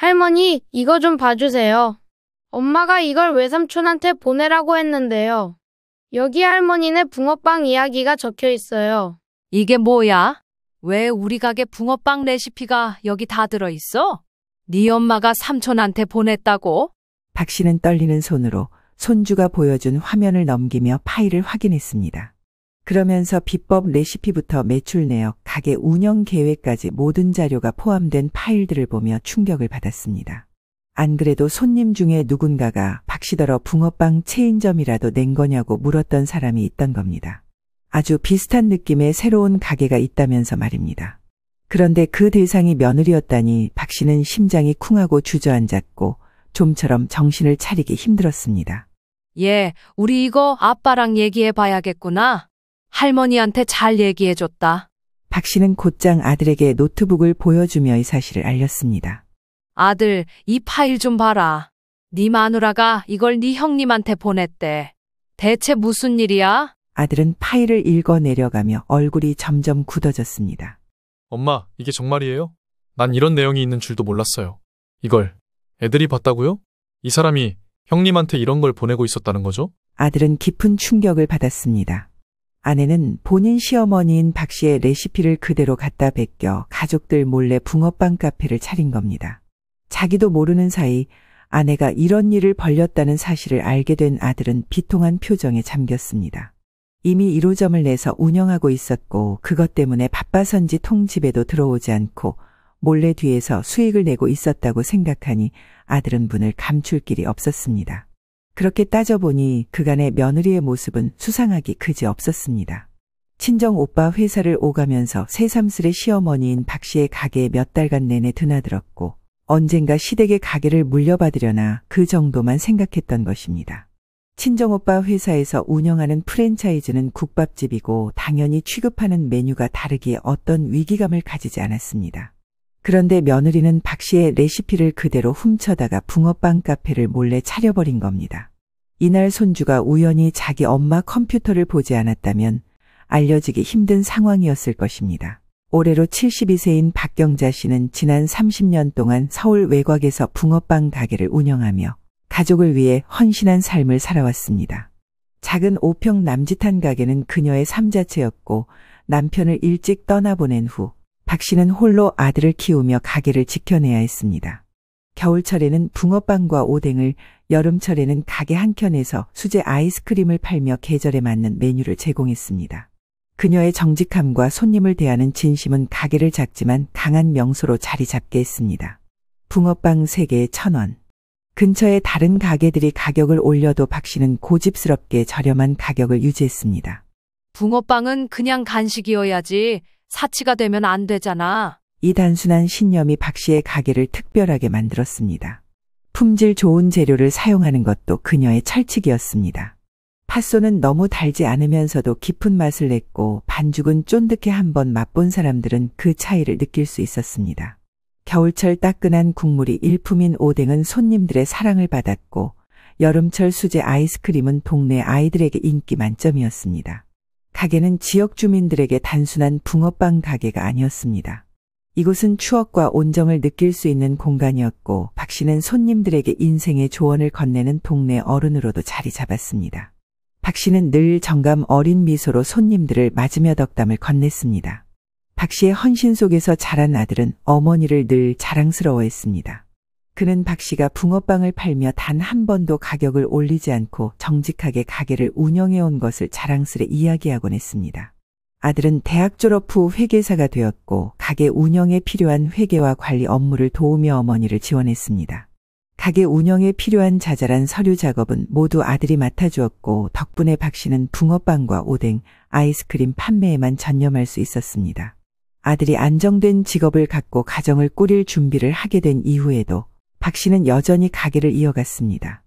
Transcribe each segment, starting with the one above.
할머니, 이거 좀 봐주세요. 엄마가 이걸 외삼촌한테 보내라고 했는데요. 여기 할머니네 붕어빵 이야기가 적혀 있어요. 이게 뭐야? 왜 우리 가게 붕어빵 레시피가 여기 다 들어있어? 네 엄마가 삼촌한테 보냈다고? 박 씨는 떨리는 손으로 손주가 보여준 화면을 넘기며 파일을 확인했습니다. 그러면서 비법 레시피부터 매출 내역, 가게 운영 계획까지 모든 자료가 포함된 파일들을 보며 충격을 받았습니다. 안 그래도 손님 중에 누군가가 박 씨더러 붕어빵 체인점이라도 낸 거냐고 물었던 사람이 있던 겁니다. 아주 비슷한 느낌의 새로운 가게가 있다면서 말입니다. 그런데 그 대상이 며느리였다니 박 씨는 심장이 쿵하고 주저앉았고 좀처럼 정신을 차리기 힘들었습니다. 예, 우리 이거 아빠랑 얘기해 봐야겠구나. 할머니한테 잘 얘기해줬다. 박 씨는 곧장 아들에게 노트북을 보여주며 이 사실을 알렸습니다. 아들, 이 파일 좀 봐라. 네 마누라가 이걸 네 형님한테 보냈대. 대체 무슨 일이야? 아들은 파일을 읽어 내려가며 얼굴이 점점 굳어졌습니다. 엄마, 이게 정말이에요? 난 이런 내용이 있는 줄도 몰랐어요. 이걸 애들이 봤다고요? 이 사람이 형님한테 이런 걸 보내고 있었다는 거죠? 아들은 깊은 충격을 받았습니다. 아내는 본인 시어머니인 박 씨의 레시피를 그대로 갖다 베껴 가족들 몰래 붕어빵 카페를 차린 겁니다. 자기도 모르는 사이 아내가 이런 일을 벌였다는 사실을 알게 된 아들은 비통한 표정에 잠겼습니다. 이미 1호점을 내서 운영하고 있었고 그것 때문에 바빠서인지 통집에도 들어오지 않고 몰래 뒤에서 수익을 내고 있었다고 생각하니 아들은 분을 감출 길이 없었습니다. 그렇게 따져보니 그간의 며느리의 모습은 수상하기 그지 없었습니다. 친정 오빠 회사를 오가면서 새삼스레 시어머니인 박 씨의 가게에 몇 달간 내내 드나들었고 언젠가 시댁의 가게를 물려받으려나 그 정도만 생각했던 것입니다. 친정오빠 회사에서 운영하는 프랜차이즈는 국밥집이고 당연히 취급하는 메뉴가 다르기에 어떤 위기감을 가지지 않았습니다. 그런데 며느리는 박 씨의 레시피를 그대로 훔쳐다가 붕어빵 카페를 몰래 차려버린 겁니다. 이날 손주가 우연히 자기 엄마 컴퓨터를 보지 않았다면 알려지기 힘든 상황이었을 것입니다. 올해로 72세인 박경자 씨는 지난 30년 동안 서울 외곽에서 붕어빵 가게를 운영하며 가족을 위해 헌신한 삶을 살아왔습니다. 작은 5평 남짓한 가게는 그녀의 삶 자체였고 남편을 일찍 떠나보낸 후 박 씨는 홀로 아들을 키우며 가게를 지켜내야 했습니다. 겨울철에는 붕어빵과 오뎅을, 여름철에는 가게 한켠에서 수제 아이스크림을 팔며 계절에 맞는 메뉴를 제공했습니다. 그녀의 정직함과 손님을 대하는 진심은 가게를 작지만 강한 명소로 자리 잡게 했습니다. 붕어빵 3개에 1,000원. 근처의 다른 가게들이 가격을 올려도 박 씨는 고집스럽게 저렴한 가격을 유지했습니다. 붕어빵은 그냥 간식이어야지 사치가 되면 안 되잖아. 이 단순한 신념이 박 씨의 가게를 특별하게 만들었습니다. 품질 좋은 재료를 사용하는 것도 그녀의 철칙이었습니다. 팥소는 너무 달지 않으면서도 깊은 맛을 냈고 반죽은 쫀득해 한번 맛본 사람들은 그 차이를 느낄 수 있었습니다. 겨울철 따끈한 국물이 일품인 오뎅은 손님들의 사랑을 받았고 여름철 수제 아이스크림은 동네 아이들에게 인기 만점이었습니다. 가게는 지역 주민들에게 단순한 붕어빵 가게가 아니었습니다. 이곳은 추억과 온정을 느낄 수 있는 공간이었고 박 씨는 손님들에게 인생의 조언을 건네는 동네 어른으로도 자리 잡았습니다. 박 씨는 늘 정감 어린 미소로 손님들을 맞으며 덕담을 건넸습니다. 박 씨의 헌신 속에서 자란 아들은 어머니를 늘 자랑스러워했습니다. 그는 박 씨가 붕어빵을 팔며 단 한 번도 가격을 올리지 않고 정직하게 가게를 운영해온 것을 자랑스레 이야기하곤 했습니다. 아들은 대학 졸업 후 회계사가 되었고 가게 운영에 필요한 회계와 관리 업무를 도우며 어머니를 지원했습니다. 가게 운영에 필요한 자잘한 서류 작업은 모두 아들이 맡아주었고 덕분에 박 씨는 붕어빵과 오뎅, 아이스크림 판매에만 전념할 수 있었습니다. 아들이 안정된 직업을 갖고 가정을 꾸릴 준비를 하게 된 이후에도 박 씨는 여전히 가게를 이어갔습니다.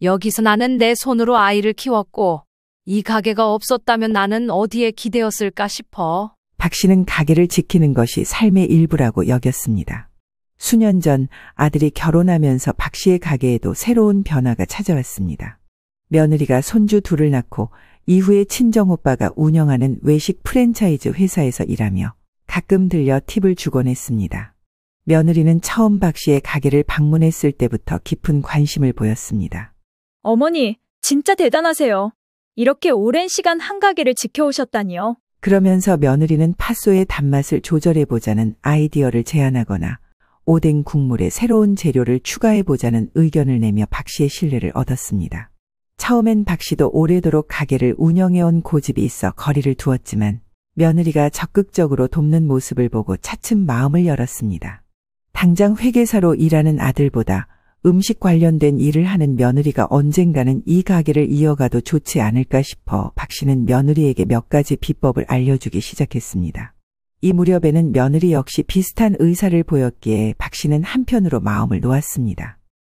여기서 나는 내 손으로 아이를 키웠고 이 가게가 없었다면 나는 어디에 기대었을까 싶어. 박 씨는 가게를 지키는 것이 삶의 일부라고 여겼습니다. 수년 전 아들이 결혼하면서 박 씨의 가게에도 새로운 변화가 찾아왔습니다. 며느리가 손주 둘을 낳고 이후에 친정오빠가 운영하는 외식 프랜차이즈 회사에서 일하며 가끔 들려 팁을 주곤 했습니다. 며느리는 처음 박 씨의 가게를 방문했을 때부터 깊은 관심을 보였습니다. 어머니, 진짜 대단하세요. 이렇게 오랜 시간 한 가게를 지켜오셨다니요. 그러면서 며느리는 팥소의 단맛을 조절해보자는 아이디어를 제안하거나 오뎅 국물에 새로운 재료를 추가해보자는 의견을 내며 박 씨의 신뢰를 얻었습니다. 처음엔 박 씨도 오래도록 가게를 운영해온 고집이 있어 거리를 두었지만 며느리가 적극적으로 돕는 모습을 보고 차츰 마음을 열었습니다. 당장 회계사로 일하는 아들보다 음식 관련된 일을 하는 며느리가 언젠가는 이 가게를 이어가도 좋지 않을까 싶어 박 씨는 며느리에게 몇 가지 비법을 알려주기 시작했습니다. 이 무렵에는 며느리 역시 비슷한 의사를 보였기에 박 씨는 한편으로 마음을 놓았습니다.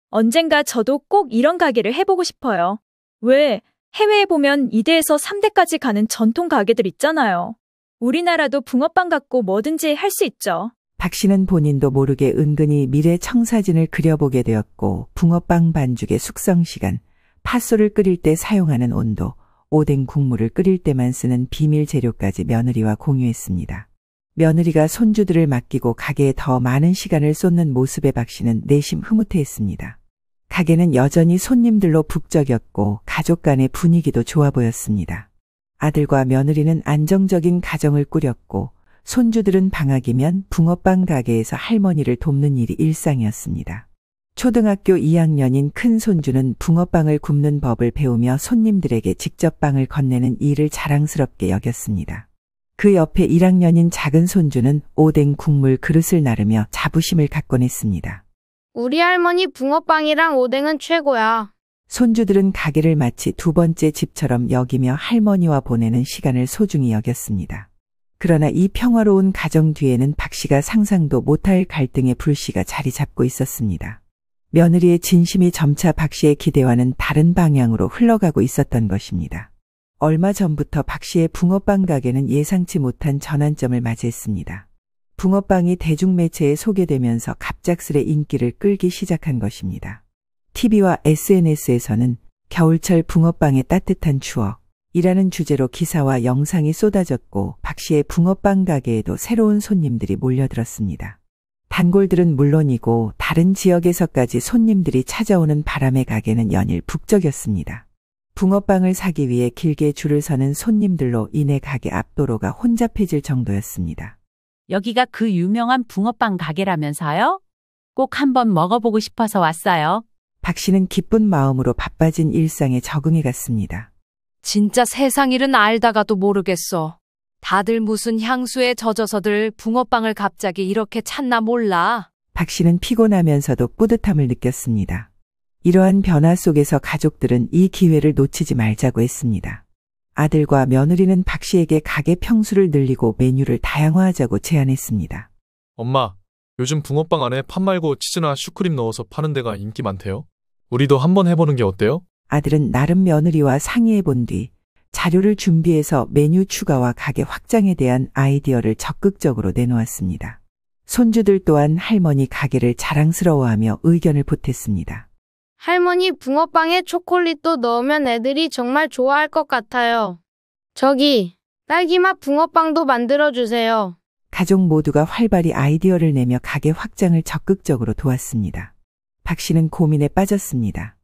언젠가 저도 꼭 이런 가게를 해보고 싶어요. 왜, 해외에 보면 2대에서 3대까지 가는 전통 가게들 있잖아요. 우리나라도 붕어빵 갖고 뭐든지 할 수 있죠. 박 씨는 본인도 모르게 은근히 미래 청사진을 그려보게 되었고 붕어빵 반죽의 숙성 시간, 팥소를 끓일 때 사용하는 온도, 오뎅 국물을 끓일 때만 쓰는 비밀 재료까지 며느리와 공유했습니다. 며느리가 손주들을 맡기고 가게에 더 많은 시간을 쏟는 모습에 박 씨는 내심 흐뭇해했습니다. 가게는 여전히 손님들로 북적였고 가족 간의 분위기도 좋아 보였습니다. 아들과 며느리는 안정적인 가정을 꾸렸고 손주들은 방학이면 붕어빵 가게에서 할머니를 돕는 일이 일상이었습니다. 초등학교 2학년인 큰 손주는 붕어빵을 굽는 법을 배우며 손님들에게 직접 빵을 건네는 일을 자랑스럽게 여겼습니다. 그 옆에 1학년인 작은 손주는 오뎅 국물 그릇을 나르며 자부심을 갖곤 했습니다. 우리 할머니 붕어빵이랑 오뎅은 최고야. 손주들은 가게를 마치 두 번째 집처럼 여기며 할머니와 보내는 시간을 소중히 여겼습니다. 그러나 이 평화로운 가정 뒤에는 박 씨가 상상도 못할 갈등의 불씨가 자리 잡고 있었습니다. 며느리의 진심이 점차 박 씨의 기대와는 다른 방향으로 흘러가고 있었던 것입니다. 얼마 전부터 박 씨의 붕어빵 가게는 예상치 못한 전환점을 맞이했습니다. 붕어빵이 대중매체에 소개되면서 갑작스레 인기를 끌기 시작한 것입니다. TV와 SNS에서는 겨울철 붕어빵의 따뜻한 추억, 이라는 주제로 기사와 영상이 쏟아졌고 박 씨의 붕어빵 가게에도 새로운 손님들이 몰려들었습니다. 단골들은 물론이고 다른 지역에서까지 손님들이 찾아오는 바람에 가게는 연일 북적였습니다. 붕어빵을 사기 위해 길게 줄을 서는 손님들로 인해 가게 앞도로가 혼잡해질 정도였습니다. 여기가 그 유명한 붕어빵 가게라면서요? 꼭 한번 먹어보고 싶어서 왔어요. 박 씨는 기쁜 마음으로 바빠진 일상에 적응해 갔습니다. 진짜 세상 일은 알다가도 모르겠어. 다들 무슨 향수에 젖어서들 붕어빵을 갑자기 이렇게 찾나 몰라. 박 씨는 피곤하면서도 뿌듯함을 느꼈습니다. 이러한 변화 속에서 가족들은 이 기회를 놓치지 말자고 했습니다. 아들과 며느리는 박 씨에게 가게 평수를 늘리고 메뉴를 다양화하자고 제안했습니다. 엄마, 요즘 붕어빵 안에 팥 말고 치즈나 슈크림 넣어서 파는 데가 인기 많대요. 우리도 한번 해보는 게 어때요? 아들은 나름 며느리와 상의해 본 뒤 자료를 준비해서 메뉴 추가와 가게 확장에 대한 아이디어를 적극적으로 내놓았습니다. 손주들 또한 할머니 가게를 자랑스러워하며 의견을 보탰습니다. 할머니 붕어빵에 초콜릿도 넣으면 애들이 정말 좋아할 것 같아요. 저기, 딸기맛 붕어빵도 만들어주세요. 가족 모두가 활발히 아이디어를 내며 가게 확장을 적극적으로 도왔습니다. 박 씨는 고민에 빠졌습니다.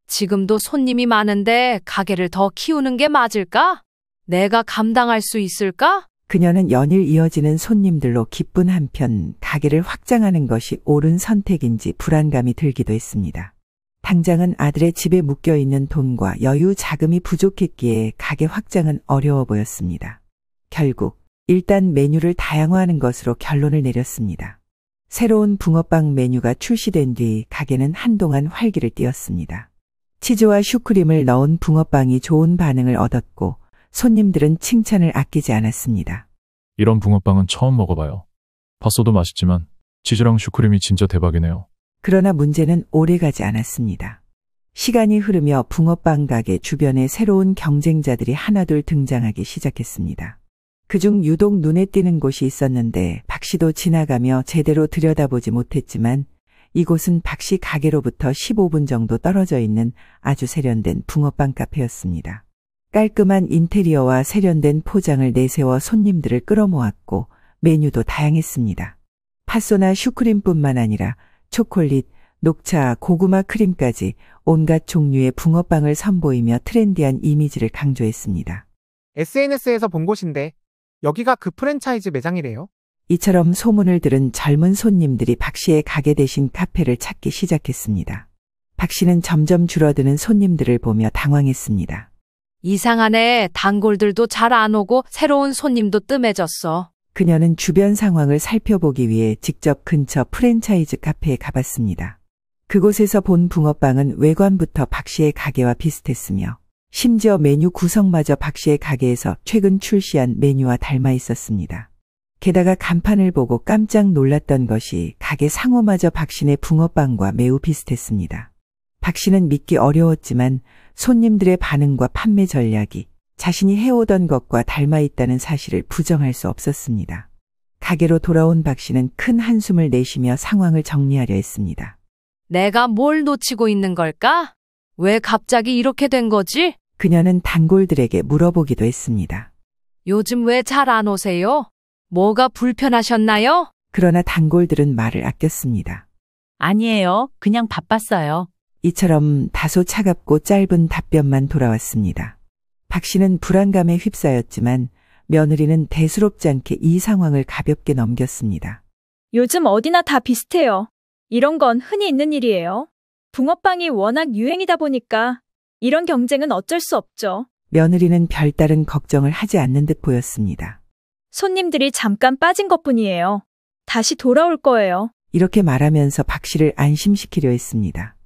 지금도 손님이 많은데 가게를 더 키우는 게 맞을까? 내가 감당할 수 있을까? 그녀는 연일 이어지는 손님들로 기쁜 한편 가게를 확장하는 것이 옳은 선택인지 불안감이 들기도 했습니다. 당장은 아들의 집에 묶여있는 돈과 여유 자금이 부족했기에 가게 확장은 어려워 보였습니다. 결국 일단 메뉴를 다양화하는 것으로 결론을 내렸습니다. 새로운 붕어빵 메뉴가 출시된 뒤 가게는 한동안 활기를 띠었습니다. 치즈와 슈크림을 넣은 붕어빵이 좋은 반응을 얻었고 손님들은 칭찬을 아끼지 않았습니다. 이런 붕어빵은 처음 먹어봐요. 팥소도 맛있지만 치즈랑 슈크림이 진짜 대박이네요. 그러나 문제는 오래가지 않았습니다. 시간이 흐르며 붕어빵 가게 주변에 새로운 경쟁자들이 하나둘 등장하기 시작했습니다. 그중 유독 눈에 띄는 곳이 있었는데 박 씨도 지나가며 제대로 들여다보지 못했지만 이곳은 박 씨 가게로부터 15분 정도 떨어져 있는 아주 세련된 붕어빵 카페였습니다. 깔끔한 인테리어와 세련된 포장을 내세워 손님들을 끌어모았고 메뉴도 다양했습니다. 팥소나 슈크림뿐만 아니라 초콜릿, 녹차, 고구마 크림까지 온갖 종류의 붕어빵을 선보이며 트렌디한 이미지를 강조했습니다. SNS에서 본 곳인데 여기가 그 프랜차이즈 매장이래요? 이처럼 소문을 들은 젊은 손님들이 박 씨의 가게 대신 카페를 찾기 시작했습니다. 박 씨는 점점 줄어드는 손님들을 보며 당황했습니다. 이상하네. 단골들도 잘 안 오고 새로운 손님도 뜸해졌어. 그녀는 주변 상황을 살펴보기 위해 직접 근처 프랜차이즈 카페에 가봤습니다. 그곳에서 본 붕어빵은 외관부터 박 씨의 가게와 비슷했으며 심지어 메뉴 구성마저 박 씨의 가게에서 최근 출시한 메뉴와 닮아 있었습니다. 게다가 간판을 보고 깜짝 놀랐던 것이 가게 상호마저 박 씨네 붕어빵과 매우 비슷했습니다. 박 씨는 믿기 어려웠지만 손님들의 반응과 판매 전략이 자신이 해오던 것과 닮아 있다는 사실을 부정할 수 없었습니다. 가게로 돌아온 박 씨는 큰 한숨을 내쉬며 상황을 정리하려 했습니다. 내가 뭘 놓치고 있는 걸까? 왜 갑자기 이렇게 된 거지? 그녀는 단골들에게 물어보기도 했습니다. 요즘 왜 잘 안 오세요? 뭐가 불편하셨나요? 그러나 단골들은 말을 아꼈습니다. 아니에요. 그냥 바빴어요. 이처럼 다소 차갑고 짧은 답변만 돌아왔습니다. 박 씨는 불안감에 휩싸였지만 며느리는 대수롭지 않게 이 상황을 가볍게 넘겼습니다. 요즘 어디나 다 비슷해요. 이런 건 흔히 있는 일이에요. 붕어빵이 워낙 유행이다 보니까 이런 경쟁은 어쩔 수 없죠. 며느리는 별다른 걱정을 하지 않는 듯 보였습니다. 손님들이 잠깐 빠진 것뿐이에요. 다시 돌아올 거예요. 이렇게 말하면서 박 씨를 안심시키려 했습니다.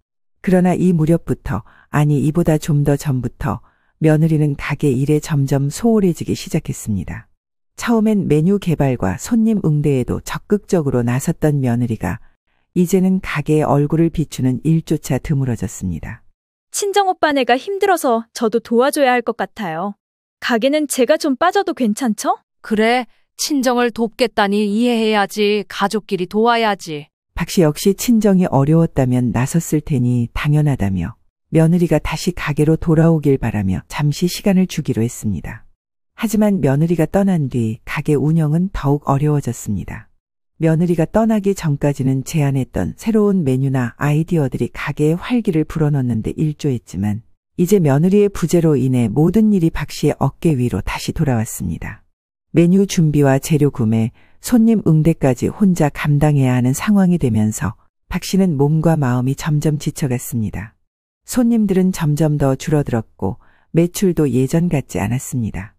그러나 이 무렵부터, 아니 이보다 좀 더 전부터 며느리는 가게 일에 점점 소홀해지기 시작했습니다. 처음엔 메뉴 개발과 손님 응대에도 적극적으로 나섰던 며느리가 이제는 가게의 얼굴을 비추는 일조차 드물어졌습니다. 친정오빠네가 힘들어서 저도 도와줘야 할 것 같아요. 가게는 제가 좀 빠져도 괜찮죠? 그래, 친정을 돕겠다니 이해해야지. 가족끼리 도와야지. 박 씨 역시 친정이 어려웠다면 나섰을 테니 당연하다며 며느리가 다시 가게로 돌아오길 바라며 잠시 시간을 주기로 했습니다. 하지만 며느리가 떠난 뒤 가게 운영은 더욱 어려워졌습니다. 며느리가 떠나기 전까지는 제안했던 새로운 메뉴나 아이디어들이 가게의 활기를 불어넣는데 일조했지만 이제 며느리의 부재로 인해 모든 일이 박 씨의 어깨 위로 다시 돌아왔습니다. 메뉴 준비와 재료 구매, 손님 응대까지 혼자 감당해야 하는 상황이 되면서 박 씨는 몸과 마음이 점점 지쳐갔습니다. 손님들은 점점 더 줄어들었고 매출도 예전 같지 않았습니다.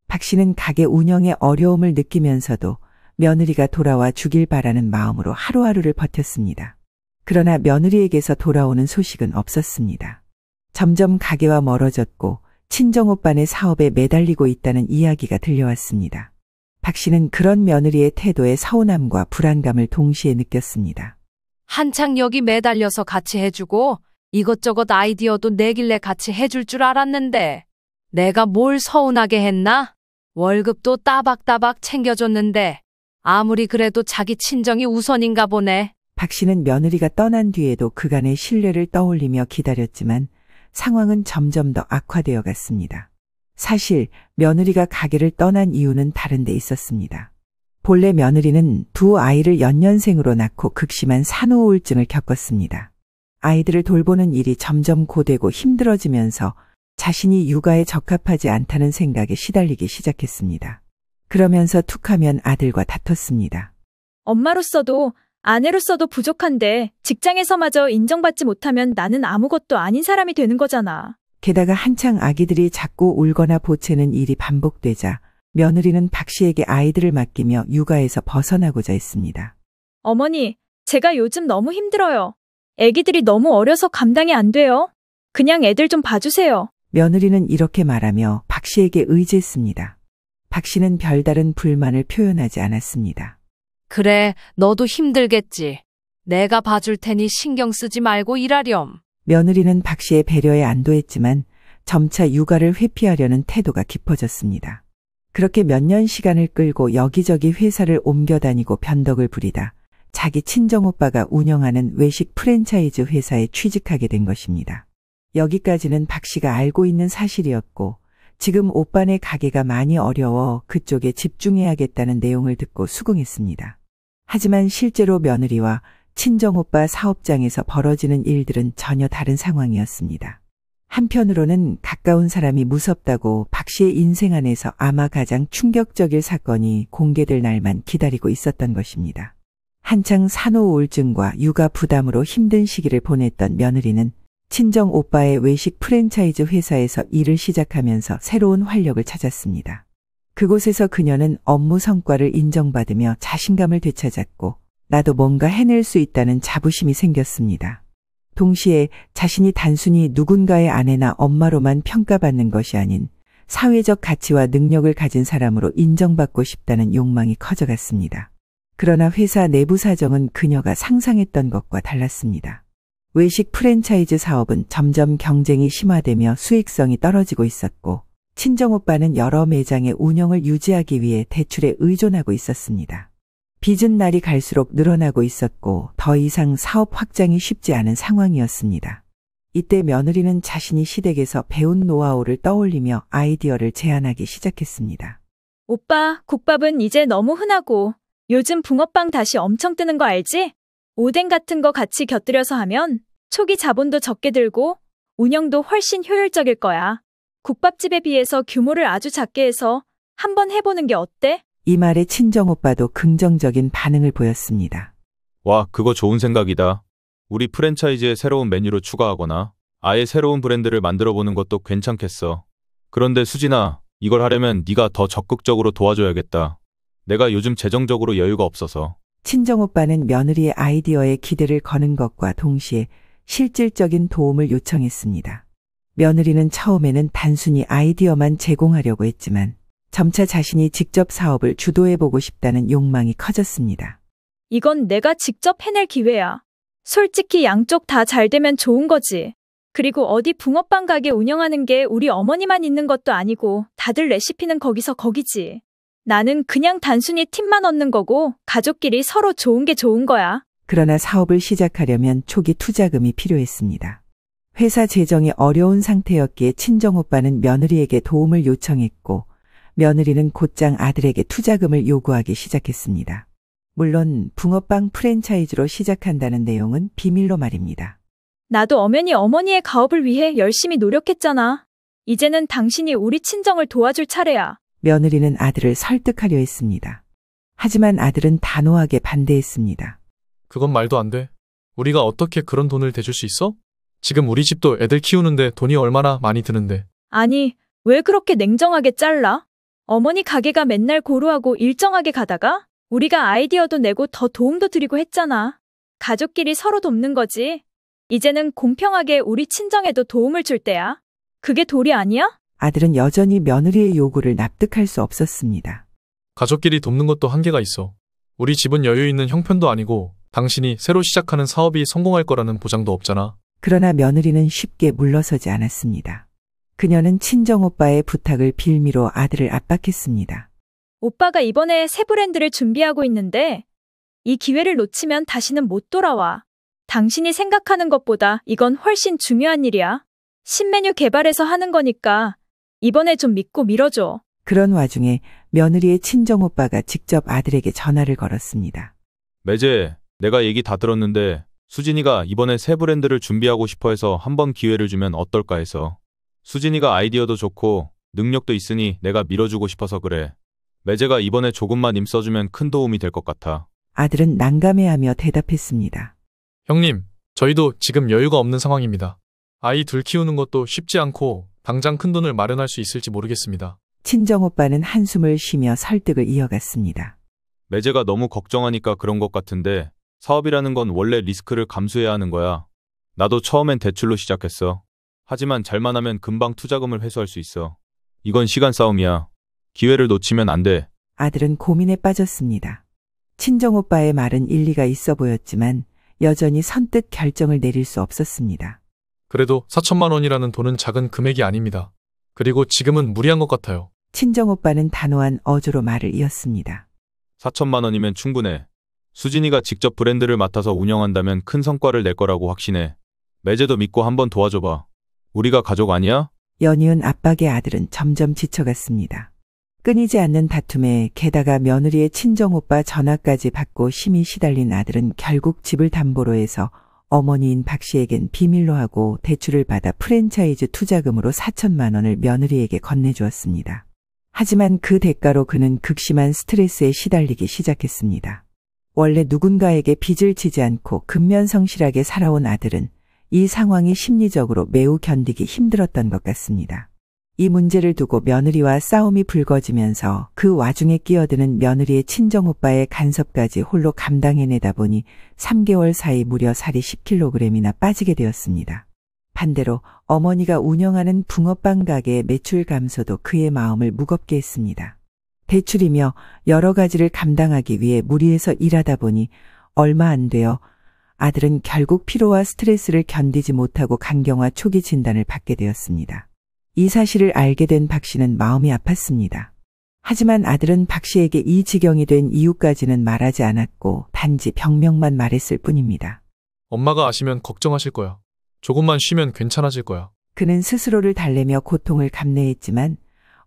박 씨는 가게 운영에 어려움을 느끼면서도 며느리가 돌아와 주길 바라는 마음으로 하루하루를 버텼습니다. 그러나 며느리에게서 돌아오는 소식은 없었습니다. 점점 가게와 멀어졌고 친정오빠네 사업에 매달리고 있다는 이야기가 들려왔습니다. 박 씨는 그런 며느리의 태도에 서운함과 불안감을 동시에 느꼈습니다. 한창 여기 매달려서 같이 해주고 이것저것 아이디어도 내길래 같이 해줄 줄 알았는데 내가 뭘 서운하게 했나? 월급도 따박따박 챙겨줬는데 아무리 그래도 자기 친정이 우선인가 보네. 박 씨는 며느리가 떠난 뒤에도 그간의 신뢰를 떠올리며 기다렸지만 상황은 점점 더 악화되어 갔습니다. 사실 며느리가 가게를 떠난 이유는 다른 데 있었습니다. 본래 며느리는 두 아이를 연년생으로 낳고 극심한 산후 우울증을 겪었습니다. 아이들을 돌보는 일이 점점 고되고 힘들어지면서 자신이 육아에 적합하지 않다는 생각에 시달리기 시작했습니다. 그러면서 툭하면 아들과 다퉜습니다. 엄마로서도 아내로서도 부족한데 직장에서마저 인정받지 못하면 나는 아무것도 아닌 사람이 되는 거잖아. 게다가 한창 아기들이 자꾸 울거나 보채는 일이 반복되자 며느리는 박 씨에게 아이들을 맡기며 육아에서 벗어나고자 했습니다. 어머니, 제가 요즘 너무 힘들어요. 애기들이 너무 어려서 감당이 안 돼요. 그냥 애들 좀 봐주세요. 며느리는 이렇게 말하며 박 씨에게 의지했습니다. 박 씨는 별다른 불만을 표현하지 않았습니다. 그래, 너도 힘들겠지. 내가 봐줄 테니 신경 쓰지 말고 일하렴. 며느리는 박 씨의 배려에 안도했지만 점차 육아를 회피하려는 태도가 깊어졌습니다. 그렇게 몇 년 시간을 끌고 여기저기 회사를 옮겨 다니고 변덕을 부리다 자기 친정오빠가 운영하는 외식 프랜차이즈 회사에 취직하게 된 것입니다. 여기까지는 박 씨가 알고 있는 사실이었고 지금 오빠네 가게가 많이 어려워 그쪽에 집중해야겠다는 내용을 듣고 수긍했습니다. 하지만 실제로 며느리와 친정오빠 사업장에서 벌어지는 일들은 전혀 다른 상황이었습니다. 한편으로는 가까운 사람이 무섭다고 박 씨의 인생 안에서 아마 가장 충격적일 사건이 공개될 날만 기다리고 있었던 것입니다. 한창 산후 우울증과 육아 부담으로 힘든 시기를 보냈던 며느리는 친정 오빠의 외식 프랜차이즈 회사에서 일을 시작하면서 새로운 활력을 찾았습니다. 그곳에서 그녀는 업무 성과를 인정받으며 자신감을 되찾았고 나도 뭔가 해낼 수 있다는 자부심이 생겼습니다. 동시에 자신이 단순히 누군가의 아내나 엄마로만 평가받는 것이 아닌 사회적 가치와 능력을 가진 사람으로 인정받고 싶다는 욕망이 커져갔습니다. 그러나 회사 내부 사정은 그녀가 상상했던 것과 달랐습니다. 외식 프랜차이즈 사업은 점점 경쟁이 심화되며 수익성이 떨어지고 있었고 친정오빠는 여러 매장의 운영을 유지하기 위해 대출에 의존하고 있었습니다. 빚은 날이 갈수록 늘어나고 있었고 더 이상 사업 확장이 쉽지 않은 상황이었습니다. 이때 며느리는 자신이 시댁에서 배운 노하우를 떠올리며 아이디어를 제안하기 시작했습니다. 오빠, 국밥은 이제 너무 흔하고 요즘 붕어빵 다시 엄청 뜨는 거 알지? 오뎅 같은 거 같이 곁들여서 하면 초기 자본도 적게 들고 운영도 훨씬 효율적일 거야. 국밥집에 비해서 규모를 아주 작게 해서 한번 해보는 게 어때? 이 말에 친정오빠도 긍정적인 반응을 보였습니다. 와, 그거 좋은 생각이다. 우리 프랜차이즈에 새로운 메뉴로 추가하거나 아예 새로운 브랜드를 만들어보는 것도 괜찮겠어. 그런데 수진아, 이걸 하려면 네가 더 적극적으로 도와줘야겠다. 내가 요즘 재정적으로 여유가 없어서. 친정오빠는 며느리의 아이디어에 기대를 거는 것과 동시에 실질적인 도움을 요청했습니다. 며느리는 처음에는 단순히 아이디어만 제공하려고 했지만 점차 자신이 직접 사업을 주도해보고 싶다는 욕망이 커졌습니다. 이건 내가 직접 해낼 기회야. 솔직히 양쪽 다 잘 되면 좋은 거지. 그리고 어디 붕어빵 가게 운영하는 게 우리 어머니만 있는 것도 아니고 다들 레시피는 거기서 거기지. 나는 그냥 단순히 팁만 얻는 거고 가족끼리 서로 좋은 게 좋은 거야. 그러나 사업을 시작하려면 초기 투자금이 필요했습니다. 회사 재정이 어려운 상태였기에 친정오빠는 며느리에게 도움을 요청했고 며느리는 곧장 아들에게 투자금을 요구하기 시작했습니다. 물론 붕어빵 프랜차이즈로 시작한다는 내용은 비밀로 말입니다. 나도 엄연히 어머니의 가업을 위해 열심히 노력했잖아. 이제는 당신이 우리 친정을 도와줄 차례야. 며느리는 아들을 설득하려 했습니다. 하지만 아들은 단호하게 반대했습니다. 그건 말도 안 돼. 우리가 어떻게 그런 돈을 대줄 수 있어? 지금 우리 집도 애들 키우는데 돈이 얼마나 많이 드는데. 아니, 왜 그렇게 냉정하게 잘라? 어머니 가게가 맨날 고루하고 일정하게 가다가 우리가 아이디어도 내고 더 도움도 드리고 했잖아. 가족끼리 서로 돕는 거지. 이제는 공평하게 우리 친정에도 도움을 줄 때야. 그게 도리 아니야? 아들은 여전히 며느리의 요구를 납득할 수 없었습니다. 가족끼리 돕는 것도 한계가 있어. 우리 집은 여유 있는 형편도 아니고 당신이 새로 시작하는 사업이 성공할 거라는 보장도 없잖아. 그러나 며느리는 쉽게 물러서지 않았습니다. 그녀는 친정오빠의 부탁을 빌미로 아들을 압박했습니다. 오빠가 이번에 새 브랜드를 준비하고 있는데 이 기회를 놓치면 다시는 못 돌아와. 당신이 생각하는 것보다 이건 훨씬 중요한 일이야. 신메뉴 개발해서 하는 거니까 이번에 좀 믿고 밀어줘. 그런 와중에 며느리의 친정오빠가 직접 아들에게 전화를 걸었습니다. 매제, 내가 얘기 다 들었는데 수진이가 이번에 새 브랜드를 준비하고 싶어 해서 한번 기회를 주면 어떨까 해서. 수진이가 아이디어도 좋고 능력도 있으니 내가 밀어주고 싶어서 그래. 매제가 이번에 조금만 힘써주면 큰 도움이 될 것 같아. 아들은 난감해하며 대답했습니다. 형님, 저희도 지금 여유가 없는 상황입니다. 아이 둘 키우는 것도 쉽지 않고 당장 큰 돈을 마련할 수 있을지 모르겠습니다. 친정오빠는 한숨을 쉬며 설득을 이어갔습니다. 매제가 너무 걱정하니까 그런 것 같은데 사업이라는 건 원래 리스크를 감수해야 하는 거야. 나도 처음엔 대출로 시작했어. 하지만 잘만 하면 금방 투자금을 회수할 수 있어. 이건 시간 싸움이야. 기회를 놓치면 안 돼. 아들은 고민에 빠졌습니다. 친정오빠의 말은 일리가 있어 보였지만 여전히 선뜻 결정을 내릴 수 없었습니다. 그래도 4천만 원이라는 돈은 작은 금액이 아닙니다. 그리고 지금은 무리한 것 같아요. 친정오빠는 단호한 어조로 말을 이었습니다. 4천만 원이면 충분해. 수진이가 직접 브랜드를 맡아서 운영한다면 큰 성과를 낼 거라고 확신해. 매제도 믿고 한번 도와줘봐. 우리가 가족 아니야? 연이은 압박의 아들은 점점 지쳐갔습니다. 끊이지 않는 다툼에 게다가 며느리의 친정오빠 전화까지 받고 힘이 시달린 아들은 결국 집을 담보로 해서 어머니인 박 씨에겐 비밀로 하고 대출을 받아 프랜차이즈 투자금으로 4천만 원을 며느리에게 건네주었습니다. 하지만 그 대가로 그는 극심한 스트레스에 시달리기 시작했습니다. 원래 누군가에게 빚을 지지 않고 근면성실하게 살아온 아들은 이 상황이 심리적으로 매우 견디기 힘들었던 것 같습니다. 이 문제를 두고 며느리와 싸움이 불거지면서 그 와중에 끼어드는 며느리의 친정오빠의 간섭까지 홀로 감당해내다 보니 3개월 사이 무려 살이 10kg이나 빠지게 되었습니다. 반대로 어머니가 운영하는 붕어빵 가게의 매출 감소도 그의 마음을 무겁게 했습니다. 대출이며 여러 가지를 감당하기 위해 무리해서 일하다 보니 얼마 안 되어 아들은 결국 피로와 스트레스를 견디지 못하고 간경화 초기 진단을 받게 되었습니다. 이 사실을 알게 된 박 씨는 마음이 아팠습니다. 하지만 아들은 박 씨에게 이 지경이 된 이유까지는 말하지 않았고 단지 병명만 말했을 뿐입니다. 엄마가 아시면 걱정하실 거야. 조금만 쉬면 괜찮아질 거야. 그는 스스로를 달래며 고통을 감내했지만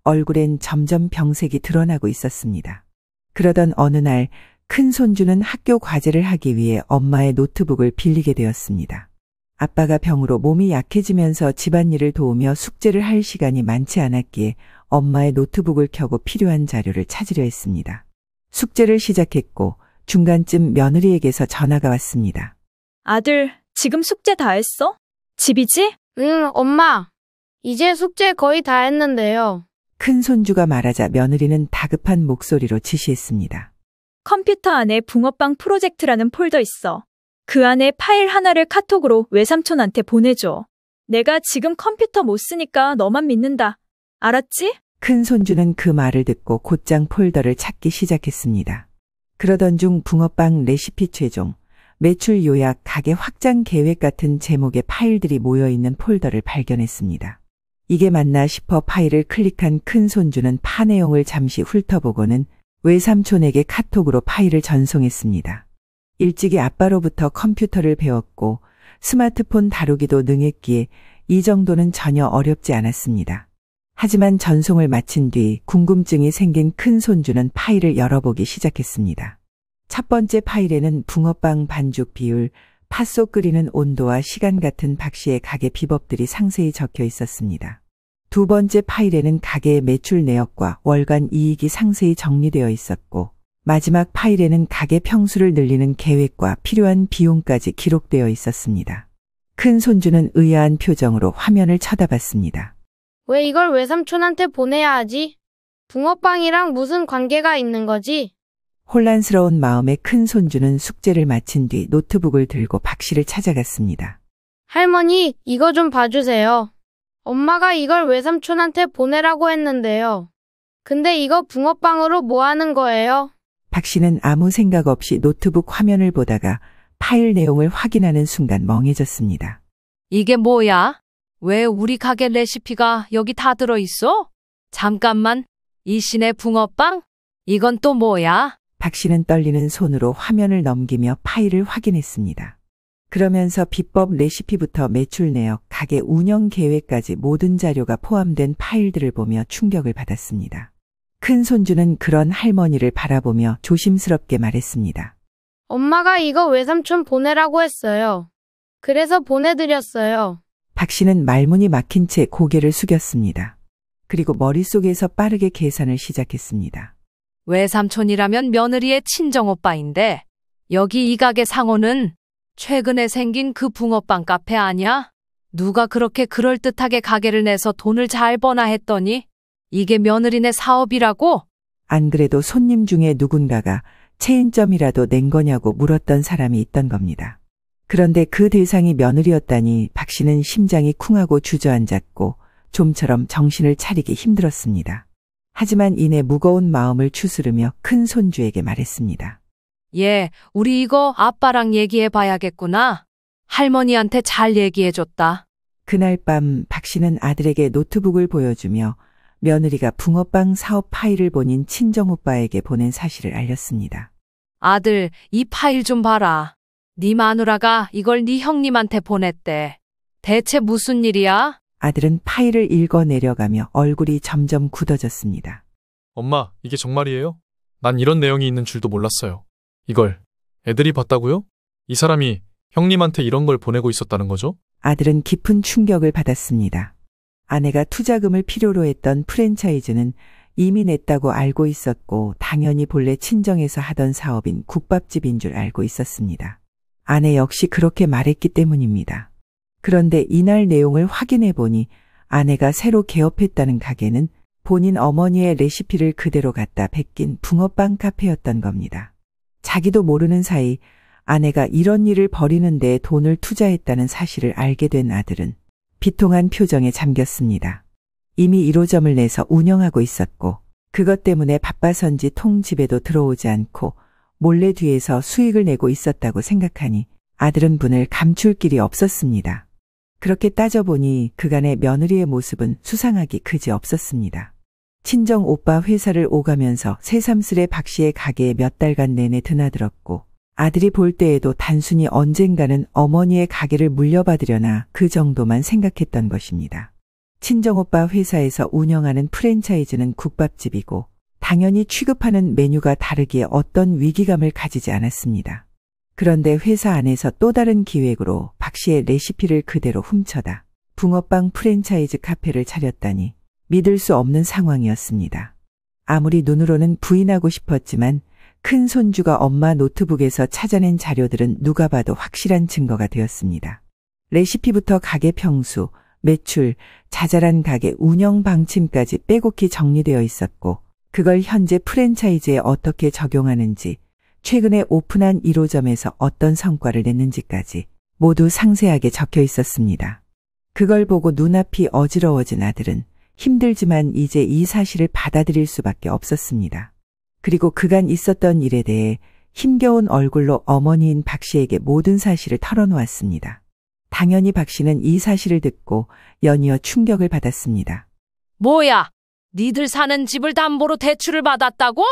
얼굴엔 점점 병색이 드러나고 있었습니다. 그러던 어느 날 큰 손주는 학교 과제를 하기 위해 엄마의 노트북을 빌리게 되었습니다. 아빠가 병으로 몸이 약해지면서 집안일을 도우며 숙제를 할 시간이 많지 않았기에 엄마의 노트북을 켜고 필요한 자료를 찾으려 했습니다. 숙제를 시작했고 중간쯤 며느리에게서 전화가 왔습니다. 아들, 지금 숙제 다 했어? 집이지? 응, 엄마. 이제 숙제 거의 다 했는데요. 큰 손주가 말하자 며느리는 다급한 목소리로 지시했습니다. 컴퓨터 안에 붕어빵 프로젝트라는 폴더 있어. 그 안에 파일 하나를 카톡으로 외삼촌한테 보내줘. 내가 지금 컴퓨터 못 쓰니까 너만 믿는다. 알았지? 큰 손주는 그 말을 듣고 곧장 폴더를 찾기 시작했습니다. 그러던 중 붕어빵 레시피 최종, 매출 요약, 가게 확장 계획 같은 제목의 파일들이 모여있는 폴더를 발견했습니다. 이게 맞나 싶어 파일을 클릭한 큰 손주는 파 내용을 잠시 훑어보고는 외삼촌에게 카톡으로 파일을 전송했습니다. 일찍이 아빠로부터 컴퓨터를 배웠고 스마트폰 다루기도 능했기에 이 정도는 전혀 어렵지 않았습니다. 하지만 전송을 마친 뒤 궁금증이 생긴 큰 손주는 파일을 열어보기 시작했습니다. 첫 번째 파일에는 붕어빵 반죽 비율, 팥속 끓이는 온도와 시간 같은 박 씨의 가게 비법들이 상세히 적혀 있었습니다. 두 번째 파일에는 가게의 매출 내역과 월간 이익이 상세히 정리되어 있었고 마지막 파일에는 가게 평수를 늘리는 계획과 필요한 비용까지 기록되어 있었습니다. 큰 손주는 의아한 표정으로 화면을 쳐다봤습니다. 왜 이걸 외삼촌한테 보내야 하지? 붕어빵이랑 무슨 관계가 있는 거지? 혼란스러운 마음에 큰 손주는 숙제를 마친 뒤 노트북을 들고 박 씨를 찾아갔습니다. 할머니, 이거 좀 봐주세요. 엄마가 이걸 외삼촌한테 보내라고 했는데요. 근데 이거 붕어빵으로 뭐 하는 거예요? 박 씨는 아무 생각 없이 노트북 화면을 보다가 파일 내용을 확인하는 순간 멍해졌습니다. 이게 뭐야? 왜 우리 가게 레시피가 여기 다 들어있어? 잠깐만, 이 씨네 붕어빵? 이건 또 뭐야? 박 씨는 떨리는 손으로 화면을 넘기며 파일을 확인했습니다. 그러면서 비법 레시피부터 매출 내역, 가게 운영 계획까지 모든 자료가 포함된 파일들을 보며 충격을 받았습니다. 큰 손주는 그런 할머니를 바라보며 조심스럽게 말했습니다. 엄마가 이거 외삼촌 보내라고 했어요. 그래서 보내드렸어요. 박 씨는 말문이 막힌 채 고개를 숙였습니다. 그리고 머릿속에서 빠르게 계산을 시작했습니다. 외삼촌이라면 며느리의 친정오빠인데 여기 이 가게 상호는 최근에 생긴 그 붕어빵 카페 아냐? 누가 그렇게 그럴듯하게 가게를 내서 돈을 잘 버나 했더니 이게 며느리네 사업이라고? 안 그래도 손님 중에 누군가가 체인점이라도 낸 거냐고 물었던 사람이 있던 겁니다. 그런데 그 대상이 며느리였다니 박 씨는 심장이 쿵하고 주저앉았고 좀처럼 정신을 차리기 힘들었습니다. 하지만 이내 무거운 마음을 추스르며 큰 손주에게 말했습니다. 예, 우리 이거 아빠랑 얘기해 봐야겠구나. 할머니한테 잘 얘기해줬다. 그날 밤 박 씨는 아들에게 노트북을 보여주며 며느리가 붕어빵 사업 파일을 본인 친정오빠에게 보낸 사실을 알렸습니다. 아들, 이 파일 좀 봐라. 네 마누라가 이걸 네 형님한테 보냈대. 대체 무슨 일이야? 아들은 파일을 읽어 내려가며 얼굴이 점점 굳어졌습니다. 엄마, 이게 정말이에요? 난 이런 내용이 있는 줄도 몰랐어요. 이걸 애들이 봤다고요? 이 사람이 형님한테 이런 걸 보내고 있었다는 거죠? 아들은 깊은 충격을 받았습니다. 아내가 투자금을 필요로 했던 프랜차이즈는 이미 냈다고 알고 있었고 당연히 본래 친정에서 하던 사업인 국밥집인 줄 알고 있었습니다. 아내 역시 그렇게 말했기 때문입니다. 그런데 이날 내용을 확인해 보니 아내가 새로 개업했다는 가게는 본인 어머니의 레시피를 그대로 갖다 베낀 붕어빵 카페였던 겁니다. 자기도 모르는 사이 아내가 이런 일을 벌이는 데 돈을 투자했다는 사실을 알게 된 아들은 비통한 표정에 잠겼습니다. 이미 1호점을 내서 운영하고 있었고 그것 때문에 바빠서인지 통집에도 들어오지 않고 몰래 뒤에서 수익을 내고 있었다고 생각하니 아들은 분을 감출 길이 없었습니다. 그렇게 따져보니 그간의 며느리의 모습은 수상하기 그지 없었습니다. 친정 오빠 회사를 오가면서 새삼스레 박 씨의 가게에 몇 달간 내내 드나들었고 아들이 볼 때에도 단순히 언젠가는 어머니의 가게를 물려받으려나 그 정도만 생각했던 것입니다. 친정오빠 회사에서 운영하는 프랜차이즈는 국밥집이고 당연히 취급하는 메뉴가 다르기에 어떤 위기감을 가지지 않았습니다. 그런데 회사 안에서 또 다른 기획으로 박 씨의 레시피를 그대로 훔쳐다 붕어빵 프랜차이즈 카페를 차렸다니 믿을 수 없는 상황이었습니다. 아무리 눈으로는 부인하고 싶었지만 큰 손주가 엄마 노트북에서 찾아낸 자료들은 누가 봐도 확실한 증거가 되었습니다. 레시피부터 가게 평수, 매출, 자잘한 가게 운영 방침까지 빼곡히 정리되어 있었고 그걸 현재 프랜차이즈에 어떻게 적용하는지 최근에 오픈한 1호점에서 어떤 성과를 냈는지까지 모두 상세하게 적혀 있었습니다. 그걸 보고 눈앞이 어지러워진 아들은 힘들지만 이제 이 사실을 받아들일 수밖에 없었습니다. 그리고 그간 있었던 일에 대해 힘겨운 얼굴로 어머니인 박 씨에게 모든 사실을 털어놓았습니다. 당연히 박 씨는 이 사실을 듣고 연이어 충격을 받았습니다. 뭐야? 니들 사는 집을 담보로 대출을 받았다고?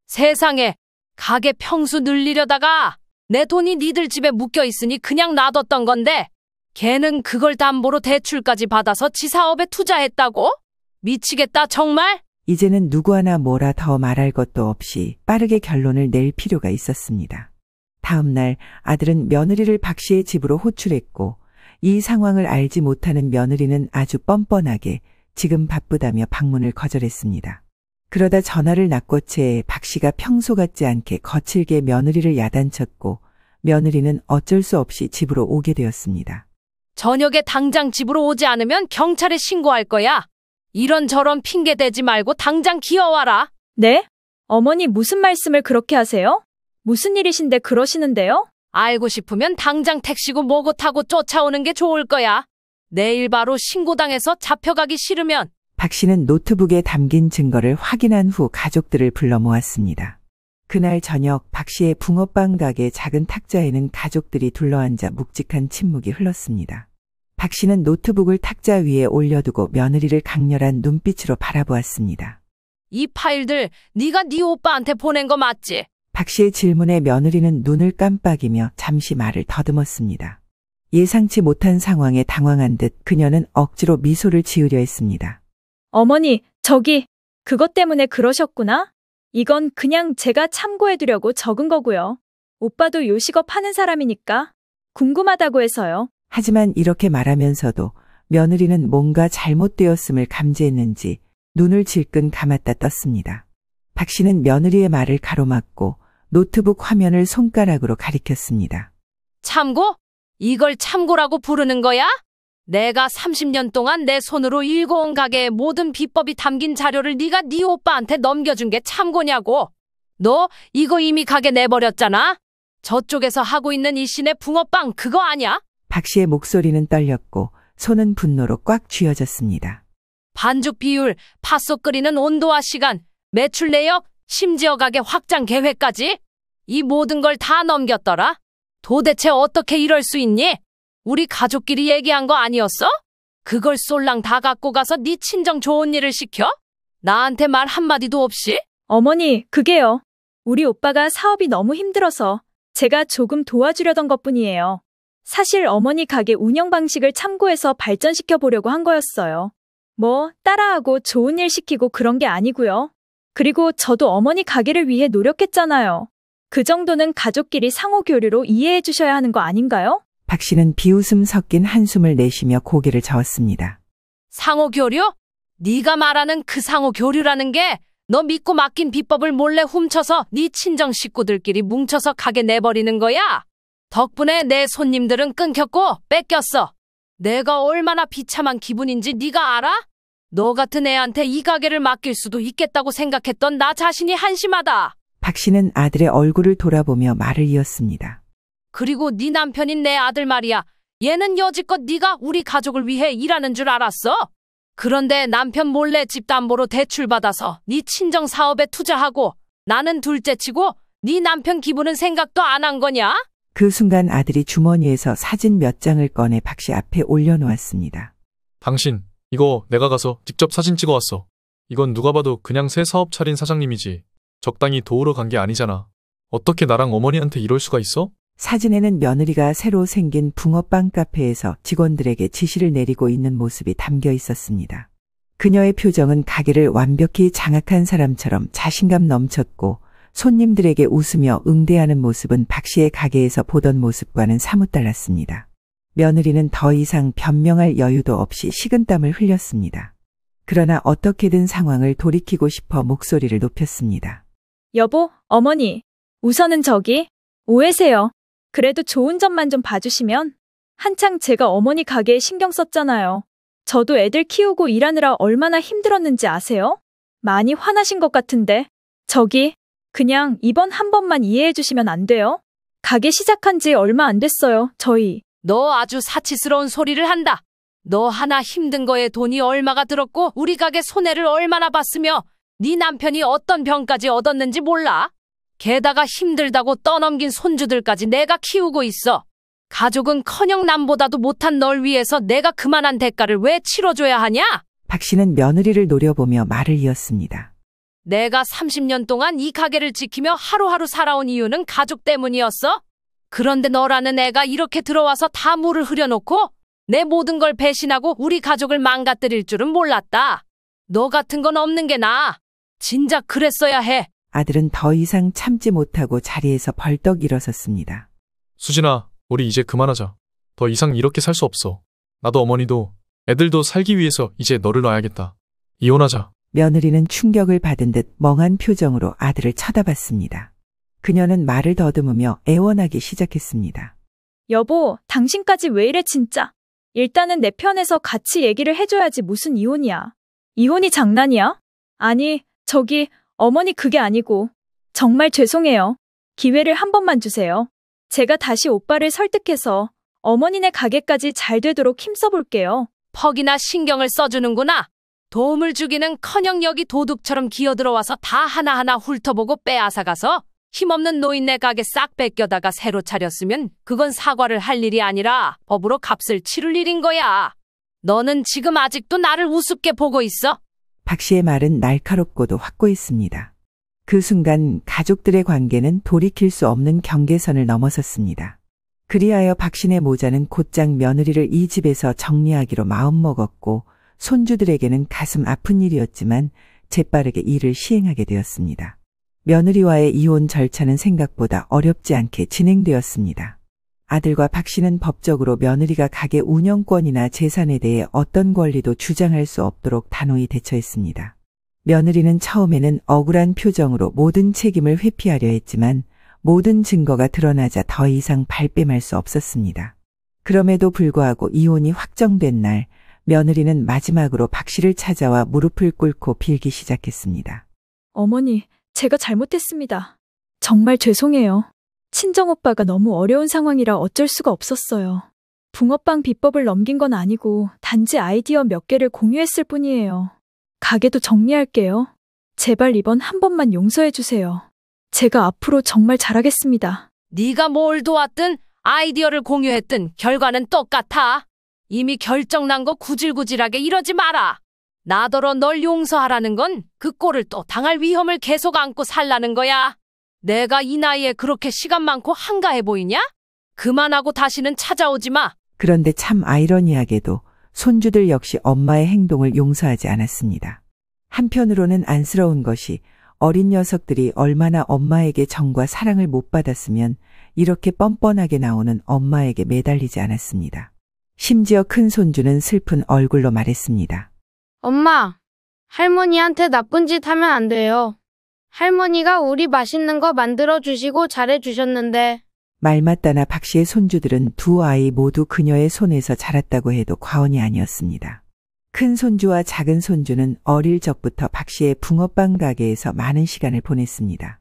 세상에, 가게 평수 늘리려다가 내 돈이 니들 집에 묶여 있으니 그냥 놔뒀던 건데 걔는 그걸 담보로 대출까지 받아서 지 사업에 투자했다고? 미치겠다 정말? 이제는 누구 하나 뭐라 더 말할 것도 없이 빠르게 결론을 낼 필요가 있었습니다. 다음 날 아들은 며느리를 박 씨의 집으로 호출했고 이 상황을 알지 못하는 며느리는 아주 뻔뻔하게 지금 바쁘다며 방문을 거절했습니다. 그러다 전화를 낚고 채 박 씨가 평소 같지 않게 거칠게 며느리를 야단쳤고 며느리는 어쩔 수 없이 집으로 오게 되었습니다. 저녁에 당장 집으로 오지 않으면 경찰에 신고할 거야. 이런저런 핑계 대지 말고 당장 기어와라. 네? 어머니 무슨 말씀을 그렇게 하세요? 무슨 일이신데 그러시는데요? 알고 싶으면 당장 택시고 뭐고 타고 쫓아오는 게 좋을 거야. 내일 바로 신고당해서 잡혀가기 싫으면. 박 씨는 노트북에 담긴 증거를 확인한 후 가족들을 불러 모았습니다. 그날 저녁 박 씨의 붕어빵 가게 작은 탁자에는 가족들이 둘러앉아 묵직한 침묵이 흘렀습니다. 박 씨는 노트북을 탁자 위에 올려두고 며느리를 강렬한 눈빛으로 바라보았습니다. 이 파일들 네가 네 오빠한테 보낸 거 맞지? 박 씨의 질문에 며느리는 눈을 깜빡이며 잠시 말을 더듬었습니다. 예상치 못한 상황에 당황한 듯 그녀는 억지로 미소를 지으려 했습니다. 어머니, 저기, 그것 때문에 그러셨구나? 이건 그냥 제가 참고해두려고 적은 거고요. 오빠도 요식업 하는 사람이니까 궁금하다고 해서요. 하지만 이렇게 말하면서도 며느리는 뭔가 잘못되었음을 감지했는지 눈을 질끈 감았다 떴습니다. 박 씨는 며느리의 말을 가로막고 노트북 화면을 손가락으로 가리켰습니다. 참고? 이걸 참고라고 부르는 거야? 내가 30년 동안 내 손으로 일궈온 가게의 모든 비법이 담긴 자료를 네가 네 오빠한테 넘겨준 게 참고냐고. 너 이거 이미 가게 내버렸잖아. 저쪽에서 하고 있는 이 씨네 붕어빵 그거 아냐? 박 씨의 목소리는 떨렸고 손은 분노로 꽉 쥐어졌습니다. 반죽 비율, 팥속 끓이는 온도와 시간, 매출 내역, 심지어 가게 확장 계획까지 이 모든 걸 다 넘겼더라. 도대체 어떻게 이럴 수 있니? 우리 가족끼리 얘기한 거 아니었어? 그걸 쏠랑 다 갖고 가서 네 친정 좋은 일을 시켜? 나한테 말 한마디도 없이? 어머니, 그게요. 우리 오빠가 사업이 너무 힘들어서 제가 조금 도와주려던 것뿐이에요. 사실 어머니 가게 운영 방식을 참고해서 발전시켜 보려고 한 거였어요. 뭐 따라하고 좋은 일 시키고 그런 게 아니고요. 그리고 저도 어머니 가게를 위해 노력했잖아요. 그 정도는 가족끼리 상호 교류로 이해해 주셔야 하는 거 아닌가요? 박 씨는 비웃음 섞인 한숨을 내쉬며 고개를 저었습니다. 상호 교류? 네가 말하는 그 상호 교류라는 게 너 믿고 맡긴 비법을 몰래 훔쳐서 네 친정 식구들끼리 뭉쳐서 가게 내버리는 거야? 덕분에 내 손님들은 끊겼고 뺏겼어. 내가 얼마나 비참한 기분인지 네가 알아? 너 같은 애한테 이 가게를 맡길 수도 있겠다고 생각했던 나 자신이 한심하다. 박 씨는 아들의 얼굴을 돌아보며 말을 이었습니다. 그리고 네 남편인 내 아들 말이야. 얘는 여지껏 네가 우리 가족을 위해 일하는 줄 알았어? 그런데 남편 몰래 집담보로 대출받아서 네 친정 사업에 투자하고 나는 둘째치고 네 남편 기분은 생각도 안 한 거냐? 그 순간 아들이 주머니에서 사진 몇 장을 꺼내 박 씨 앞에 올려놓았습니다. 당신, 이거 내가 가서 직접 사진 찍어왔어. 이건 누가 봐도 그냥 새 사업 차린 사장님이지. 적당히 도우러 간 게 아니잖아. 어떻게 나랑 어머니한테 이럴 수가 있어? 사진에는 며느리가 새로 생긴 붕어빵 카페에서 직원들에게 지시를 내리고 있는 모습이 담겨 있었습니다. 그녀의 표정은 가게를 완벽히 장악한 사람처럼 자신감 넘쳤고 손님들에게 웃으며 응대하는 모습은 박 씨의 가게에서 보던 모습과는 사뭇 달랐습니다. 며느리는 더 이상 변명할 여유도 없이 식은땀을 흘렸습니다. 그러나 어떻게든 상황을 돌이키고 싶어 목소리를 높였습니다. 여보, 어머니, 우선은 저기 오해세요. 그래도 좋은 점만 좀 봐주시면. 한창 제가 어머니 가게에 신경 썼잖아요. 저도 애들 키우고 일하느라 얼마나 힘들었는지 아세요? 많이 화나신 것 같은데. 저기 그냥 이번 한 번만 이해해 주시면 안 돼요? 가게 시작한 지 얼마 안 됐어요, 저희. 너 아주 사치스러운 소리를 한다. 너 하나 힘든 거에 돈이 얼마가 들었고 우리 가게 손해를 얼마나 봤으며 네 남편이 어떤 병까지 얻었는지 몰라? 게다가 힘들다고 떠넘긴 손주들까지 내가 키우고 있어. 가족은커녕 남보다도 못한 널 위해서 내가 그만한 대가를 왜 치러줘야 하냐? 박 씨는 며느리를 노려보며 말을 이었습니다. 내가 30년 동안 이 가게를 지키며 하루하루 살아온 이유는 가족 때문이었어? 그런데 너라는 애가 이렇게 들어와서 다 물을 흐려놓고 내 모든 걸 배신하고 우리 가족을 망가뜨릴 줄은 몰랐다. 너 같은 건 없는 게 나아. 진작 그랬어야 해. 아들은 더 이상 참지 못하고 자리에서 벌떡 일어섰습니다. 수진아, 우리 이제 그만하자. 더 이상 이렇게 살 수 없어. 나도 어머니도 애들도 살기 위해서 이제 너를 놔야겠다. 이혼하자. 며느리는 충격을 받은 듯 멍한 표정으로 아들을 쳐다봤습니다. 그녀는 말을 더듬으며 애원하기 시작했습니다. 여보, 당신까지 왜 이래 진짜. 일단은 내 편에서 같이 얘기를 해줘야지 무슨 이혼이야. 이혼이 장난이야? 아니, 저기 어머니 그게 아니고 정말 죄송해요. 기회를 한 번만 주세요. 제가 다시 오빠를 설득해서 어머니네 가게까지 잘 되도록 힘써볼게요. 퍽이나 신경을 써주는구나. 도움을 주기는커녕 여기 도둑처럼 기어들어와서 다 하나하나 훑어보고 빼앗아가서 힘없는 노인네 가게 싹 뺏겨다가 새로 차렸으면 그건 사과를 할 일이 아니라 법으로 값을 치를 일인 거야. 너는 지금 아직도 나를 우습게 보고 있어. 박 씨의 말은 날카롭고도 확고했습니다. 그 순간 가족들의 관계는 돌이킬 수 없는 경계선을 넘어섰습니다. 그리하여 박 씨의 모자는 곧장 며느리를 이 집에서 정리하기로 마음먹었고 손주들에게는 가슴 아픈 일이었지만 재빠르게 일을 시행하게 되었습니다. 며느리와의 이혼 절차는 생각보다 어렵지 않게 진행되었습니다. 아들과 박 씨는 법적으로 며느리가 가게 운영권이나 재산에 대해 어떤 권리도 주장할 수 없도록 단호히 대처했습니다. 며느리는 처음에는 억울한 표정으로 모든 책임을 회피하려 했지만 모든 증거가 드러나자 더 이상 발뺌할 수 없었습니다. 그럼에도 불구하고 이혼이 확정된 날 며느리는 마지막으로 박 씨를 찾아와 무릎을 꿇고 빌기 시작했습니다. 어머니, 제가 잘못했습니다. 정말 죄송해요. 친정오빠가 너무 어려운 상황이라 어쩔 수가 없었어요. 붕어빵 비법을 넘긴 건 아니고 단지 아이디어 몇 개를 공유했을 뿐이에요. 가게도 정리할게요. 제발 이번 한 번만 용서해 주세요. 제가 앞으로 정말 잘하겠습니다. 네가 뭘 도왔든 아이디어를 공유했든 결과는 똑같아. 이미 결정난 거 구질구질하게 이러지 마라. 나더러 널 용서하라는 건 그 꼴을 또 당할 위험을 계속 안고 살라는 거야. 내가 이 나이에 그렇게 시간 많고 한가해 보이냐? 그만하고 다시는 찾아오지 마. 그런데 참 아이러니하게도 손주들 역시 엄마의 행동을 용서하지 않았습니다. 한편으로는 안쓰러운 것이 어린 녀석들이 얼마나 엄마에게 정과 사랑을 못 받았으면 이렇게 뻔뻔하게 나오는 엄마에게 매달리지 않았습니다. 심지어 큰 손주는 슬픈 얼굴로 말했습니다. 엄마, 할머니한테 나쁜 짓 하면 안 돼요. 할머니가 우리 맛있는 거 만들어 주시고 잘해 주셨는데. 말맞다나 박 씨의 손주들은 두 아이 모두 그녀의 손에서 자랐다고 해도 과언이 아니었습니다. 큰 손주와 작은 손주는 어릴 적부터 박 씨의 붕어빵 가게에서 많은 시간을 보냈습니다.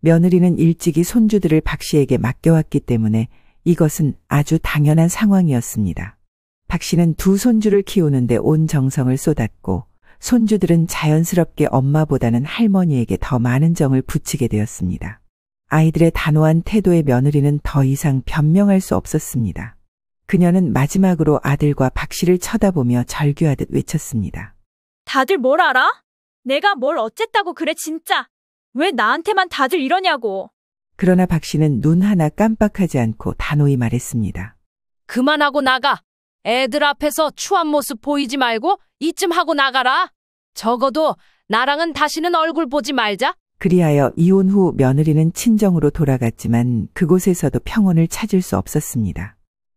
며느리는 일찍이 손주들을 박 씨에게 맡겨왔기 때문에 이것은 아주 당연한 상황이었습니다. 박 씨는 두 손주를 키우는데 온 정성을 쏟았고 손주들은 자연스럽게 엄마보다는 할머니에게 더 많은 정을 붙이게 되었습니다. 아이들의 단호한 태도에 며느리는 더 이상 변명할 수 없었습니다. 그녀는 마지막으로 아들과 박 씨를 쳐다보며 절규하듯 외쳤습니다. 다들 뭘 알아? 내가 뭘 어쨌다고 그래 진짜. 왜 나한테만 다들 이러냐고. 그러나 박 씨는 눈 하나 깜빡하지 않고 단호히 말했습니다. 그만하고 나가. 애들 앞에서 추한 모습 보이지 말고 이쯤 하고 나가라. 적어도 나랑은 다시는 얼굴 보지 말자. 그리하여 이혼 후 며느리는 친정으로 돌아갔지만 그곳에서도 평온을 찾을 수 없었습니다.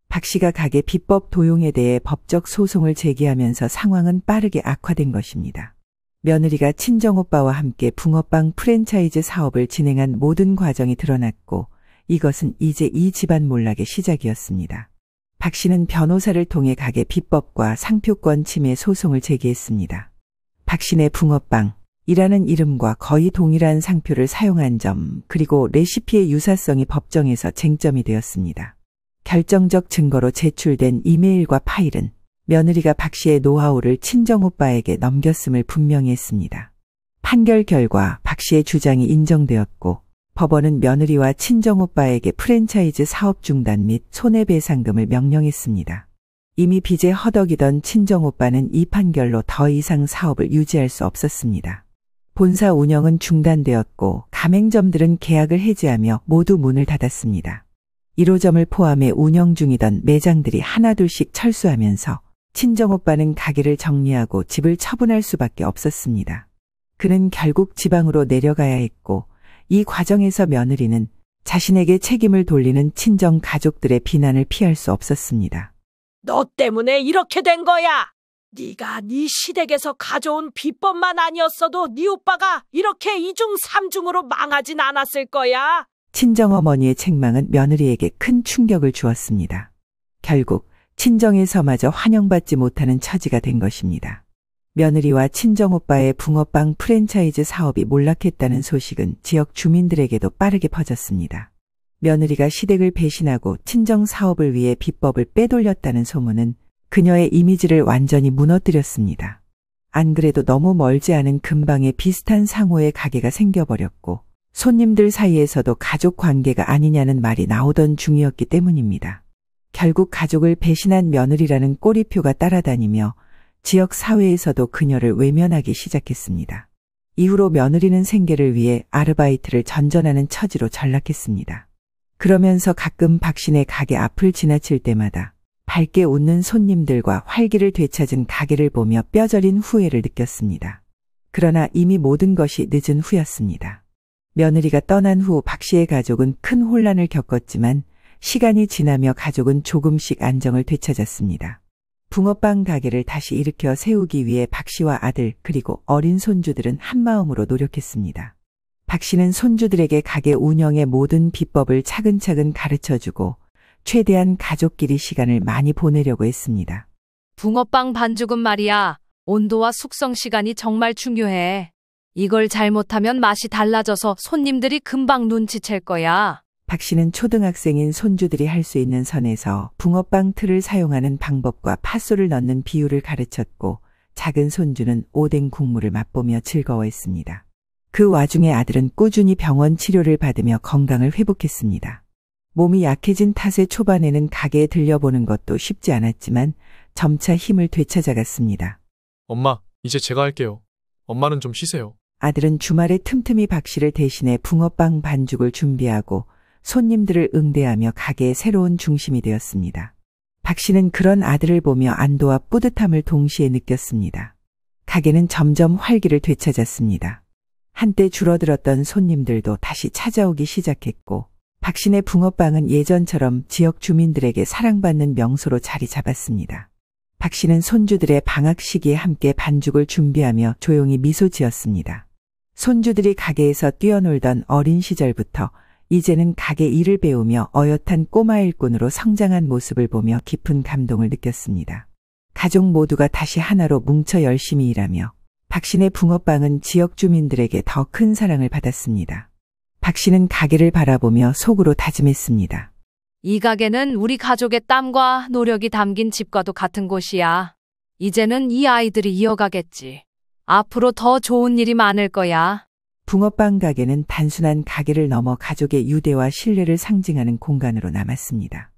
박 씨가 가게 비법 도용에 대해 법적 소송을 제기하면서 상황은 빠르게 악화된 것입니다. 며느리가 친정오빠와 함께 붕어빵 프랜차이즈 사업을 진행한 모든 과정이 드러났고 이것은 이제 이 집안 몰락의 시작이었습니다. 박 씨는 변호사를 통해 가게 비법과 상표권 침해 소송을 제기했습니다. 박신의 붕어빵이라는 이름과 거의 동일한 상표를 사용한 점, 그리고 레시피의 유사성이 법정에서 쟁점이 되었습니다. 결정적 증거로 제출된 이메일과 파일은 며느리가 박 씨의 노하우를 친정오빠에게 넘겼음을 분명히 했습니다. 판결 결과 박 씨의 주장이 인정되었고 법원은 며느리와 친정오빠에게 프랜차이즈 사업 중단 및 손해배상금을 명령했습니다. 이미 빚에 허덕이던 친정오빠는 이 판결로 더 이상 사업을 유지할 수 없었습니다. 본사 운영은 중단되었고 가맹점들은 계약을 해지하며 모두 문을 닫았습니다. 1호점을 포함해 운영 중이던 매장들이 하나둘씩 철수하면서 친정오빠는 가게를 정리하고 집을 처분할 수밖에 없었습니다. 그는 결국 지방으로 내려가야 했고 이 과정에서 며느리는 자신에게 책임을 돌리는 친정 가족들의 비난을 피할 수 없었습니다. 너 때문에 이렇게 된 거야. 네가 네 시댁에서 가져온 비법만 아니었어도 네 오빠가 이렇게 이중 삼중으로 망하진 않았을 거야. 친정어머니의 책망은 며느리에게 큰 충격을 주었습니다. 결국 친정에서마저 환영받지 못하는 처지가 된 것입니다. 며느리와 친정오빠의 붕어빵 프랜차이즈 사업이 몰락했다는 소식은 지역 주민들에게도 빠르게 퍼졌습니다. 며느리가 시댁을 배신하고 친정 사업을 위해 비법을 빼돌렸다는 소문은 그녀의 이미지를 완전히 무너뜨렸습니다. 안 그래도 너무 멀지 않은 근방에 비슷한 상호의 가게가 생겨버렸고 손님들 사이에서도 가족 관계가 아니냐는 말이 나오던 중이었기 때문입니다. 결국 가족을 배신한 며느리라는 꼬리표가 따라다니며 지역 사회에서도 그녀를 외면하기 시작했습니다. 이후로 며느리는 생계를 위해 아르바이트를 전전하는 처지로 전락했습니다. 그러면서 가끔 박신의 가게 앞을 지나칠 때마다 밝게 웃는 손님들과 활기를 되찾은 가게를 보며 뼈저린 후회를 느꼈습니다. 그러나 이미 모든 것이 늦은 후였습니다. 며느리가 떠난 후 박 씨의 가족은 큰 혼란을 겪었지만 시간이 지나며 가족은 조금씩 안정을 되찾았습니다. 붕어빵 가게를 다시 일으켜 세우기 위해 박 씨와 아들 그리고 어린 손주들은 한마음으로 노력했습니다. 박 씨는 손주들에게 가게 운영의 모든 비법을 차근차근 가르쳐주고 최대한 가족끼리 시간을 많이 보내려고 했습니다. 붕어빵 반죽은 말이야. 온도와 숙성 시간이 정말 중요해. 이걸 잘못하면 맛이 달라져서 손님들이 금방 눈치챌 거야. 박 씨는 초등학생인 손주들이 할 수 있는 선에서 붕어빵 틀을 사용하는 방법과 팥소를 넣는 비율을 가르쳤고 작은 손주는 오뎅 국물을 맛보며 즐거워했습니다. 그 와중에 아들은 꾸준히 병원 치료를 받으며 건강을 회복했습니다. 몸이 약해진 탓에 초반에는 가게에 들려보는 것도 쉽지 않았지만 점차 힘을 되찾아갔습니다. 엄마, 이제 제가 할게요. 엄마는 좀 쉬세요. 아들은 주말에 틈틈이 박 씨를 대신해 붕어빵 반죽을 준비하고 손님들을 응대하며 가게의 새로운 중심이 되었습니다. 박 씨는 그런 아들을 보며 안도와 뿌듯함을 동시에 느꼈습니다. 가게는 점점 활기를 되찾았습니다. 한때 줄어들었던 손님들도 다시 찾아오기 시작했고 박씨네 붕어빵은 예전처럼 지역 주민들에게 사랑받는 명소로 자리 잡았습니다. 박씨는 손주들의 방학 시기에 함께 반죽을 준비하며 조용히 미소 지었습니다. 손주들이 가게에서 뛰어놀던 어린 시절부터 이제는 가게 일을 배우며 어엿한 꼬마 일꾼으로 성장한 모습을 보며 깊은 감동을 느꼈습니다. 가족 모두가 다시 하나로 뭉쳐 열심히 일하며 박씨네 붕어빵은 지역 주민들에게 더 큰 사랑을 받았습니다. 박씨는 가게를 바라보며 속으로 다짐했습니다. 이 가게는 우리 가족의 땀과 노력이 담긴 집과도 같은 곳이야. 이제는 이 아이들이 이어가겠지. 앞으로 더 좋은 일이 많을 거야. 붕어빵 가게는 단순한 가게를 넘어 가족의 유대와 신뢰를 상징하는 공간으로 남았습니다.